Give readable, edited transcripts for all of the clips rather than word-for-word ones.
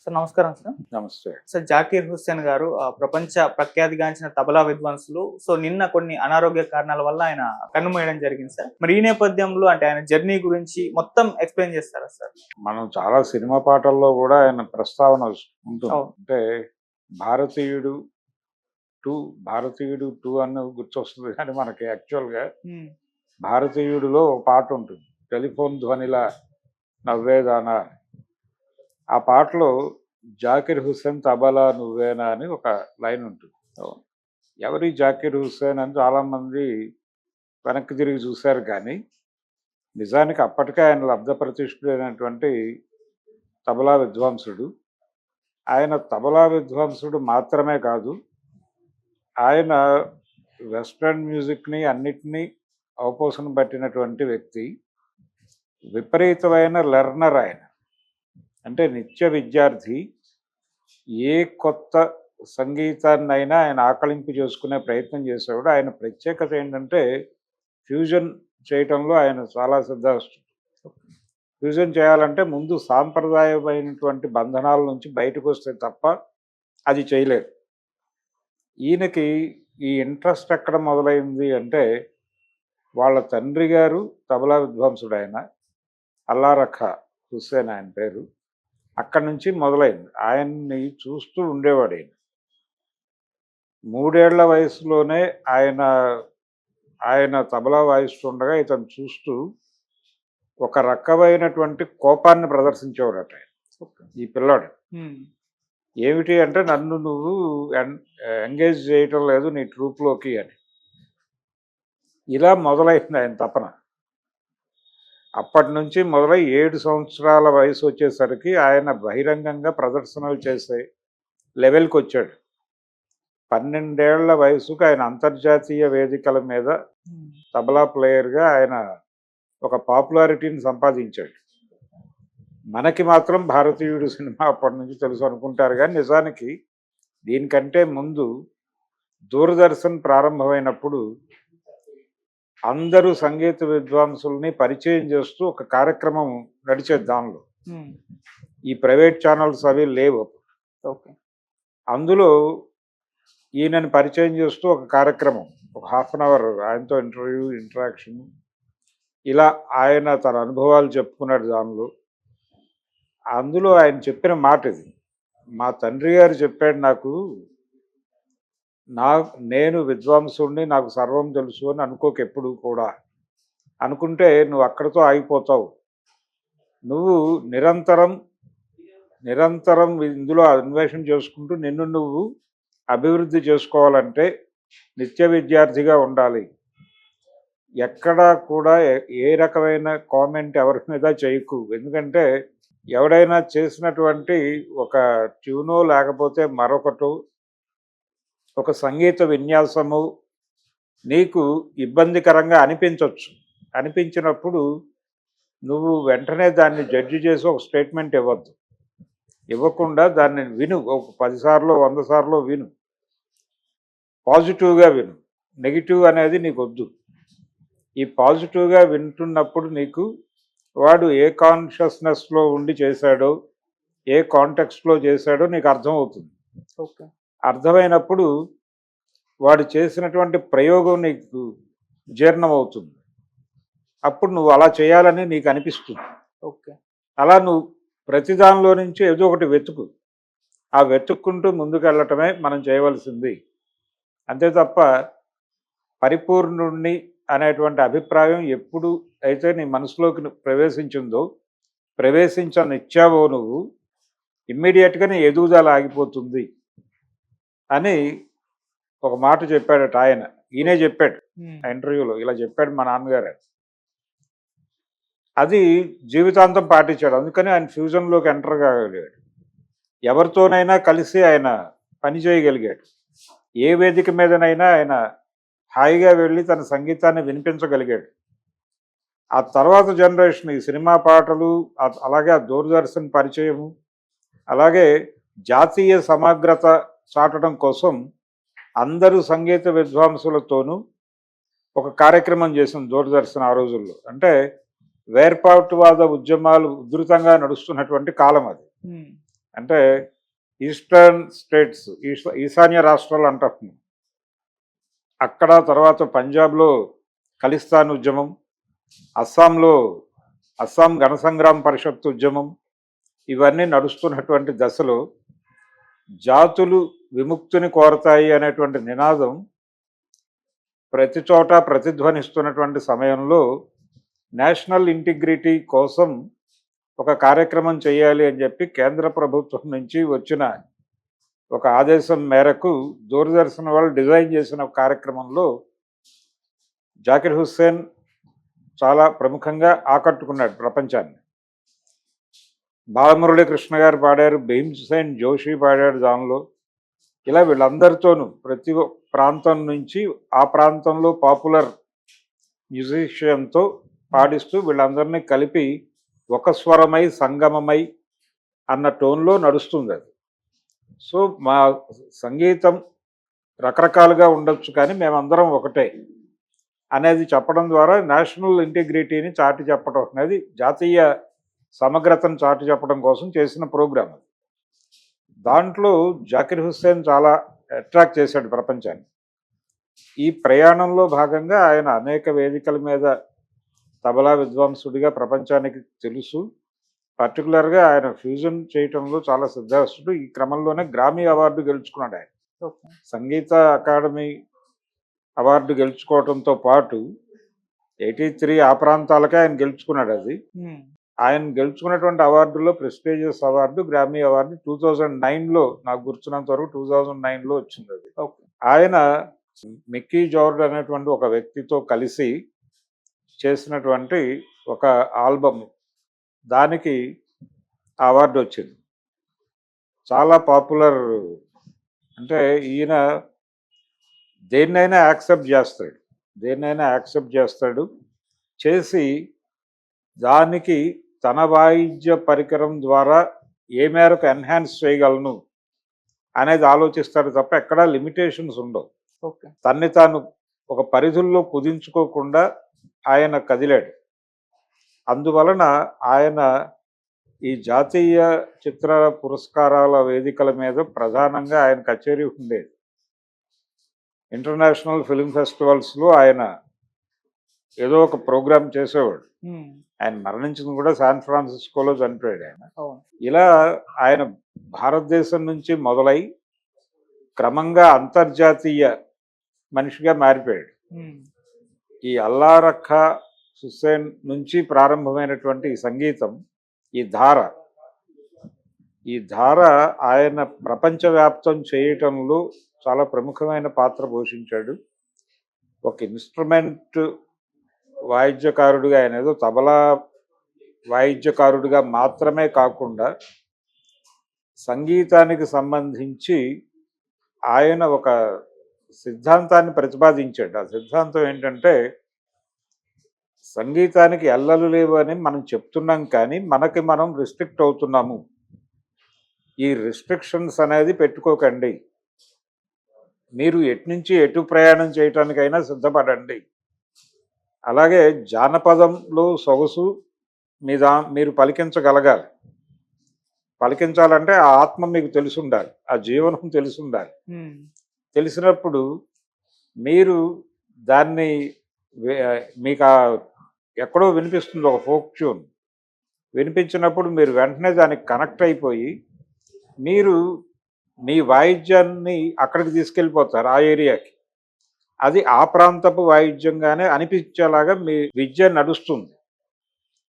Sir నమస్కారం sir. నమస్తే. Sir Zakir Hussain గారు ప్రపంచ ప్రఖ్యాతిగాంచిన తబలా విద్వాంసులు. సో నిన్న కొన్ని అనారోగ్య కారణాల వల్ల ఆయన కన్నుమూయడం జరిగింది సార్. మరి ఈ నేపథ్యంలో అంటే ఆయన జర్నీ గురించి మొత్తం ఎక్స్ప్లెయిన్ చేస్తారా సార్? మనం చాలా సినిమా పాటల్లో కూడా ఆయన ప్రస్తావన ఉంటుంది. అవును. అంటే భారతీయుడు భారతీయుడు 2 అని గుర్తొస్తుంది, కానీ మనకి యాక్చువల్గా భారతీయుడిలో ఒక పాట ఉంటుంది, టెలిఫోన్ ధ్వనిలా నవ్వేదానా. ఆ పాటలో జాకీర్ హుస్సేన్ తబలా నువ్వేనా అని ఒక లైన్ ఉంటుంది. ఎవరి జాకీర్ హుస్సేన్ అని చాలామంది వెనక్కి తిరిగి చూశారు, కానీ నిజానికి అప్పటికే ఆయన లబ్ధ ప్రతిష్ఠుడైనటువంటి తబలా విద్వాంసుడు. ఆయన తబలా విద్వాంసుడు మాత్రమే కాదు, ఆయన వెస్ట్రన్ మ్యూజిక్ని అన్నిటినీ అవపోసన పట్టినటువంటి వ్యక్తి. విపరీతమైన లెర్నర్ ఆయన, అంటే నిత్య విద్యార్థి. ఏ కొత్త సంగీతాన్నైనా ఆయన ఆకలింపు చేసుకునే ప్రయత్నం చేసేవాడు. ఆయన ప్రత్యేకత ఏంటంటే ఫ్యూజన్ చేయటంలో ఆయన చాలా సిద్ధాస్తుడు. ఫ్యూజన్ చేయాలంటే ముందు సాంప్రదాయమైనటువంటి బంధనాల నుంచి బయటకు వస్తే తప్ప అది చేయలేరు. ఈయనకి ఈ ఇంట్రెస్ట్ ఎక్కడ మొదలైంది అంటే, వాళ్ళ తండ్రి గారు తబలా విద్వాంసుడు, ఆయన అల్లారఖా హుస్సేన్ ఆయన పేరు. అక్కడి నుంచి మొదలైంది. ఆయన్ని చూస్తూ ఉండేవాడు ఆయన. 3 ఏళ్ల వయసులోనే ఆయన తబలా వాయిస్తుండగా ఇతను చూస్తూ ఒక రకమైనటువంటి కోపాన్ని ప్రదర్శించేవాడట ఆయన. ఈ పిల్లాడు ఏమిటి అంటే, నన్ను నువ్వు ఎంగేజ్ చేయటం లేదు నీ ట్రూప్లోకి అని. ఇలా మొదలైంది ఆయన తపన. అప్పటి నుంచి మొదలై 7 సంవత్సరాల వయసు వచ్చేసరికి ఆయన బహిరంగంగా ప్రదర్శనలు చేసే లెవెల్కి వచ్చాడు. 12 ఏళ్ల వయసుకు ఆయన అంతర్జాతీయ వేదికల మీద తబలా ప్లేయర్గా ఆయన ఒక పాపులారిటీని సంపాదించాడు. మనకి మాత్రం భారతీయుడు సినిమా అప్పటి నుంచి తెలుసు అనుకుంటారు, కానీ నిజానికి దీనికంటే ముందు దూరదర్శన్ ప్రారంభమైనప్పుడు అందరూ సంగీత విద్వాంసుల్ని పరిచయం చేస్తూ ఒక కార్యక్రమం నడిచేది. దానిలో ఈ ప్రైవేట్ ఛానల్స్ అవి లేవు. అందులో ఈయనని పరిచయం చేస్తూ ఒక కార్యక్రమం, ఒక 1/2 అవర్ ఆయనతో ఇంటరాక్షన్, ఇలా ఆయన తన అనుభవాలు చెప్పుకున్నాడు. అందులో ఆయన చెప్పిన మాట ఇది, మా తండ్రి గారు చెప్పాడు నేను విద్వాంసుడిని, నాకు సర్వం తెలుసు అని అనుకోక ఎప్పుడు కూడా. అనుకుంటే నువ్వు అక్కడితో ఆగిపోతావు. నువ్వు నిరంతరం ఇందులో అన్వేషణ చేసుకుంటూ నిన్ను నువ్వు అభివృద్ధి చేసుకోవాలంటే నిత్య విద్యార్థిగా ఉండాలి. ఎక్కడా కూడా ఏ రకమైన కామెంట్ ఎవరి మీద చేయకు. ఎందుకంటే ఎవడైనా చేసినటువంటి ఒక ట్యూనో లేకపోతే మరొకటో ఒక సంగీత విన్యాసము నీకు ఇబ్బందికరంగా అనిపించవచ్చు. అనిపించినప్పుడు నువ్వు వెంటనే దాన్ని జడ్జి చేసి ఒక స్టేట్మెంట్ ఇవ్వద్దు. ఇవ్వకుండా దాన్ని విను, ఒక 10 సార్లు 100 సార్లు విను, పాజిటివ్గా విను. నెగిటివ్ అనేది నీకు వద్దు. ఈ పాజిటివ్గా వింటున్నప్పుడు నీకు వాడు ఏ కాన్షియస్నెస్లో ఉండి చేశాడో, ఏ కాంటెక్స్ట్లో చేశాడో నీకు అర్థమవుతుంది. అర్థమైనప్పుడు వాడు చేసినటువంటి ప్రయోగం నీకు జీర్ణమవుతుంది. అప్పుడు నువ్వు అలా చేయాలని నీకు అనిపిస్తుంది. అలా నువ్వు ప్రతి దానిలో నుంచి ఏదో ఒకటి వెతుకు. ఆ వెతుక్కుంటూ ముందుకు వెళ్ళటమే మనం చేయవలసింది. అంతే తప్ప పరిపూర్ణుణ్ణి అనేటువంటి అభిప్రాయం ఎప్పుడు అయితే నీ మనసులోకి ప్రవేశించనిచ్చావో నువ్వు ఇమ్మీడియట్గా నీ ఎదుగుదల ఆగిపోతుంది అని ఒక మాట చెప్పాడట ఆయన. ఈయనే చెప్పాడు ఆ ఇంటర్వ్యూలో, ఇలా చెప్పాడు మా నాన్నగారు. అది జీవితాంతం పాటించాడు. అందుకని ఆయన ఫ్యూజన్లోకి ఎంటర్ కాగలిగాడు. ఎవరితోనైనా కలిసి ఆయన పని చేయగలిగాడు. ఏ వేదిక మీదనైనా ఆయన హాయిగా వెళ్ళి తన సంగీతాన్ని వినిపించగలిగాడు. ఆ తర్వాత జనరేషన్ ఈ సినిమా పాటలు, అలాగే ఆ దూరదర్శన్ పరిచయము, అలాగే జాతీయ సమగ్రత చాటడం కోసం అందరూ సంగీత విద్వాంసులతోనూ ఒక కార్యక్రమం చేసింది దూరదర్శన్ ఆ రోజుల్లో. అంటే వేర్పాటువాద ఉద్యమాలు ఉధృతంగా నడుస్తున్నటువంటి కాలం అది. అంటే ఈస్టర్న్ స్టేట్స్, ఈశాన్య రాష్ట్రాలు అంటారు. అక్కడ తర్వాత పంజాబ్లో ఖలిస్తాన్ ఉద్యమం, అస్సాంలో అస్సాం గణ సంగ్రామ పరిషత్ ఉద్యమం, ఇవన్నీ నడుస్తున్నటువంటి దశలో జాతులు విముక్తిని కోరతాయి అనేటువంటి నినాదం ప్రతి చోట ప్రతిధ్వనిస్తున్నటువంటి సమయంలో నేషనల్ ఇంటిగ్రిటీ కోసం ఒక కార్యక్రమం చేయాలి అని చెప్పి కేంద్ర ప్రభుత్వం నుంచి వచ్చిన ఒక ఆదేశం మేరకు దూరదర్శన్ వాళ్ళు డిజైన్ చేసిన కార్యక్రమంలో జాకిర్ హుస్సేన్ చాలా ప్రముఖంగా ఆకట్టుకున్నాడు ప్రపంచాన్ని. బాలమురళీకృష్ణ గారు పాడారు, భీమ్సేన్ జోషి పాడాడు దానిలో. ఇలా వీళ్ళందరితోనూ ప్రతి ప్రాంతం నుంచి ఆ ప్రాంతంలో పాపులర్ మ్యూజిషియన్తో పాడిస్తూ వీళ్ళందరినీ కలిపి ఒక స్వరమై సంగమమై అన్న టోన్లో నడుస్తుంది అది. సో మా సంగీతం రకరకాలుగా ఉండొచ్చు కానీ మేమందరం ఒకటే అనేది చెప్పడం ద్వారా నేషనల్ ఇంటిగ్రిటీని చాటి చెప్పడం అనేది, జాతీయ సమగ్రతను చాటి చెప్పడం కోసం చేసిన ప్రోగ్రాం అది. దాంట్లో జాకిర్ హుస్సేన్ చాలా అట్రాక్ట్ చేశాడు ప్రపంచాన్ని. ఈ ప్రయాణంలో భాగంగా ఆయన అనేక వేదికల మీద తబలా విద్వాంసుడిగా ప్రపంచానికి తెలుసు. పర్టికులర్గా ఆయన ఫ్యూజన్ చేయటంలో చాలా సిద్ధాస్తుడు. ఈ క్రమంలోనే గ్రామీ అవార్డు గెలుచుకున్నాడు ఆయన. సంగీత అకాడమీ అవార్డు గెలుచుకోవడంతో పాటు 83 ఆ ప్రాంతాలకే ఆయన గెలుచుకున్నాడు. అది ఆయన గెలుచుకున్నటువంటి అవార్డులో ప్రెస్టీజియస్ అవార్డు గ్రామీ అవార్డు 2009లో, నాకు గుర్తున్నంత వరకు 2009లో వచ్చింది అది. ఆయన మిక్కీ జార్జ్ అనేటువంటి ఒక వ్యక్తితో కలిసి చేసినటువంటి ఒక ఆల్బమ్, దానికి అవార్డు వచ్చింది. చాలా పాపులర్. అంటే ఈయన దేన్నైనా యాక్సెప్ట్ చేస్తాడు చేసి దానికి తన వాయిద్య పరికరం ద్వారా ఏ మేరకు ఎన్హాన్స్ చేయగలను అనేది ఆలోచిస్తాడు తప్ప ఎక్కడా లిమిటేషన్స్ ఉండవు. తన్ని తాను ఒక పరిధుల్లో కుదించుకోకుండా ఆయన కదిలాడు. అందువలన ఆయన ఈ జాతీయ చిత్ర పురస్కారాల వేదికల మీద ప్రధానంగా ఆయన కచేరీ ఉండేది. ఇంటర్నేషనల్ ఫిల్మ్ ఫెస్టివల్స్లో ఆయన ఏదో ఒక ప్రోగ్రాం చేసేవాడు. ఆయన మరణించింది కూడా శాన్ ఫ్రాన్సిస్కోలో చనిపోయాడు ఆయన. ఇలా ఆయన భారతదేశం నుంచి మొదలై క్రమంగా అంతర్జాతీయ మనిషిగా మారిపోయాడు. ఈ అల్లా రఖా హుస్సేన్ నుంచి ప్రారంభమైనటువంటి ఈ సంగీతం, ఈ ధార ఆయన ప్రపంచవ్యాప్తం చేయటంలో చాలా ప్రముఖమైన పాత్ర పోషించాడు. ఒక ఇన్స్ట్రుమెంట్ వాయిద్యకారుడిగా, ఆయన ఏదో తబలా వాయిద్యకారుడిగా మాత్రమే కాకుండా సంగీతానికి సంబంధించి ఆయన ఒక సిద్ధాంతాన్ని ప్రతిపాదించాడు. ఆ సిద్ధాంతం ఏంటంటే, సంగీతానికి ఎల్లలు లేవు అని మనం చెప్తున్నాం కానీ మనకి మనం రిస్ట్రిక్ట్ అవుతున్నాము. ఈ రిస్ట్రిక్షన్స్ అనేది పెట్టుకోకండి, మీరు ఎటు ఎటు ప్రయాణం చేయటానికైనా సిద్ధపడండి. అలాగే జానపదంలో సొగసు మీరు పలికించగలగాలి. పలికించాలంటే ఆ ఆత్మ మీకు తెలిసి ఉండాలి, ఆ జీవనం తెలిసి ఉండాలి. తెలిసినప్పుడు మీరు దాన్ని మీకు ఎక్కడో వినిపిస్తుంది ఒక ఫోక్ ట్యూన్, వినిపించినప్పుడు మీరు వెంటనే దానికి కనెక్ట్ అయిపోయి మీరు మీ వాయిద్యాన్ని అక్కడికి తీసుకెళ్ళిపోతారు, ఆ ఏరియాకి. అది ఆ ప్రాంతపు వాయిద్యంగానే అనిపించేలాగా మీ విద్య నడుస్తుంది.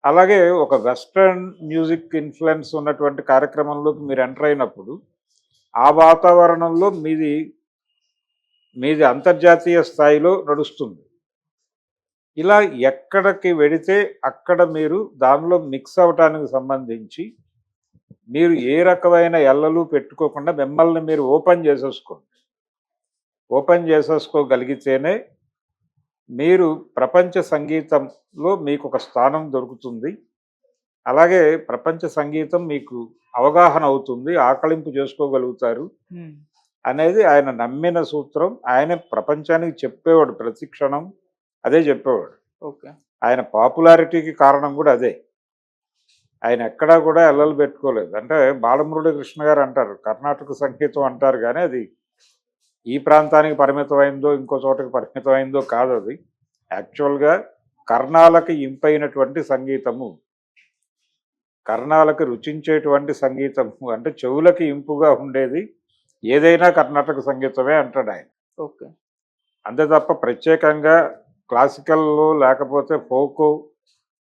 అలాగే ఒక వెస్ట్రన్ మ్యూజిక్ ఇన్ఫ్లుయెన్స్ ఉన్నటువంటి కార్యక్రమంలోకి మీరు ఎంటర్ అయినప్పుడు ఆ వాతావరణంలో మీది అంతర్జాతీయ స్థాయిలో నడుస్తుంది. ఇలా ఎక్కడికి వెడితే అక్కడ మీరు దానిలో మిక్స్ అవ్వటానికి సంబంధించి మీరు ఏ రకమైన ఎల్లలు పెట్టుకోకుండా మిమ్మల్ని మీరు ఓపెన్ చేసేసుకోగలిగితేనే మీరు ప్రపంచ సంగీతంలో మీకు ఒక స్థానం దొరుకుతుంది. అలాగే ప్రపంచ సంగీతం మీకు అవగాహన అవుతుంది, ఆకలింపు చేసుకోగలుగుతారు అనేది ఆయన నమ్మిన సూత్రం. ఆయన ప్రపంచానికి చెప్పేవాడు, ప్రతి క్షణం అదే చెప్పేవాడు. ఆయన పాపులారిటీకి కారణం కూడా అదే. ఆయన ఎక్కడా కూడా ఎల్లలు పెట్టుకోలేదు. అంటే బాలమురళీ కృష్ణ గారు అంటారు, కర్ణాటక సంగీతం అంటారు కానీ అది ఈ ప్రాంతానికి పరిమితమైందో ఇంకో చోటకి పరిమితమైందో కాదు. అది యాక్చువల్గా కర్ణాలకి ఇంపైనటువంటి సంగీతము, కర్ణాలకు రుచించేటువంటి సంగీతము, అంటే చెవులకి ఇంపుగా ఉండేది ఏదైనా కర్ణాటక సంగీతమే అంటాడు ఆయన. ఓకే. అంతే తప్ప ప్రత్యేకంగా క్లాసికల్ లేకపోతే ఫోక్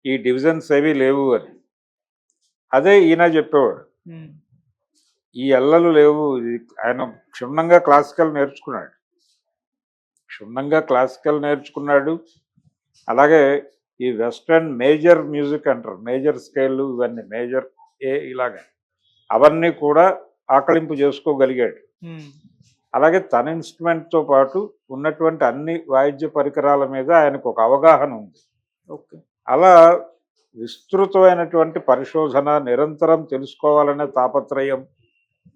ఈ డివిజన్స్ ఏవి లేవు అని. అదే ఈయన చెప్పేవాడు, ఉమ్. ఈ ఎల్లలు లేవు. ఆయన క్షుణ్ణంగా క్లాసికల్ నేర్చుకున్నాడు, క్షుణ్ణంగా క్లాసికల్ నేర్చుకున్నాడు. అలాగే ఈ వెస్ట్రన్ మేజర్ మ్యూజిక్ అంటారు, మేజర్ స్కేల్ ఇవన్నీ మేజర్ ఇలాగా అవన్నీ కూడా ఆకలింపు చేసుకోగలిగాడు. ఉమ్. అలాగే తన ఇన్స్ట్రుమెంట్తో పాటు ఉన్నటువంటి అన్ని వాయిద్య పరికరాల మీద ఆయనకు ఒక అవగాహన ఉంది. ఓకే. అలా విస్తృతమైనటువంటి పరిశోధన, నిరంతరం తెలుసుకోవాలనే తాపత్రయం,